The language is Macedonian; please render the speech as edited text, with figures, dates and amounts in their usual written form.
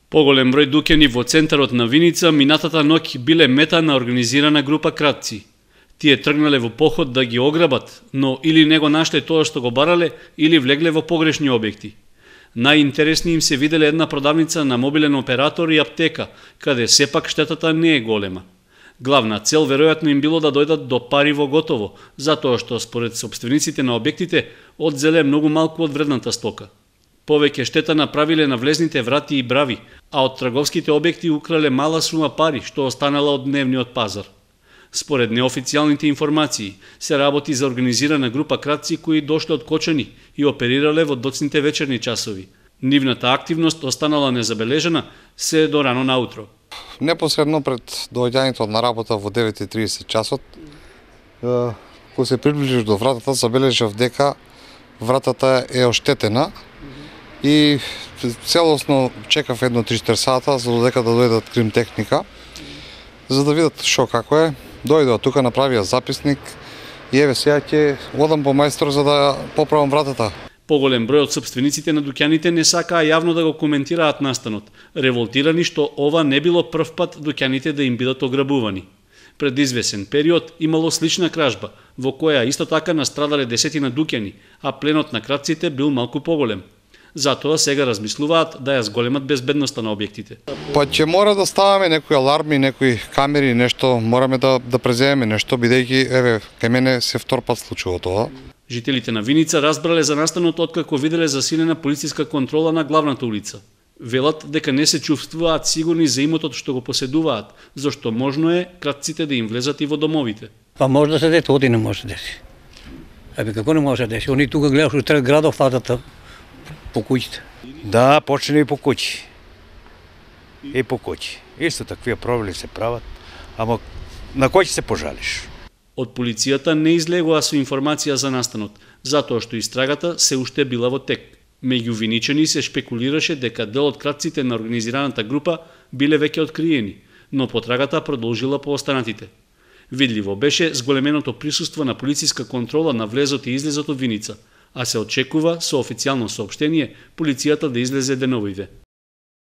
Поголем број дуќани во центарот на Виница минатата ноќ биле мета на организирана група кратци. Тие тргнале во поход да ги ограбат, но или не го нашле тоа што го барале, или влегле во погрешни објекти. Најинтересни им се виделе една продавница на мобилен оператор и аптека, каде сепак штетата не е голема. Главна цел веројатно им било да дојдат до пари во готово, затоа што според сопствениците на објектите одзеле многу малку од вредната стока. Повеќе штета направиле на влезните врати и брави, а од трговските објекти украле мала сума пари што останала од дневниот пазар. Според неофицијалните информации, се работи за организирана група кратци кои дошле од Кочани и оперирале во доцните вечерни часови. Нивната активност останала незабележена се до рано наутро. Непосредно пред доаѓањето на работа во 9:30 часот, кога се приближиш до вратата, забележав дека вратата е оштетена и целосно чекав едно 3-4 сата за додека да дојдат крим техника, за да видат шо како е. Дојдоа тука, направија записник и еве сега ќе одам по мајстор за да поправам вратата. Поголем број од сопствениците на дуќаните не сакаа јавно да го коментираат настанот, револтирани што ова не било прв пат дуќаните да им бидат ограбувани. Пред извесен период имало слична кражба, во која исто така настрадале десетина дуќани, а пленот на кратците бил малку поголем. Затоа сега размислуваат да ја зголемат безбедноста на објектите. Па ќе мора да ставаме некои аларми, некои камери, нешто, мораме да преземеме нешто, бидејќи еве кај мене се втор пат случува тоа. Жителите на Виница разбрале за настанот откако виделе засилена полициска контрола на главната улица. Велат дека не се чувствуваат сигурни за имотот што го поседуваат, зашто можно е кратците да им влезат и во домовите. Па може да се деси, оди не може да деси. Абе како не може да деси? Они тука гледаш у трг градов фатата по куќите. Да, почне и по куќи. И по куќи. Исто такви проблеми се прават, ама на кој ќе се пожалиш? Од полицијата не излегоа со информација за настанот, затоа што истрагата се уште била во тек. Меѓу виничани се шпекулираше дека дел од кратците на организираната група биле веќе откриени, но потрагата продолжила по останатите. Видливо беше зголеменото присуство на полициска контрола на влезот и излезот од Виница, а се очекува со официјално соопштение полицијата да излезе деновиве.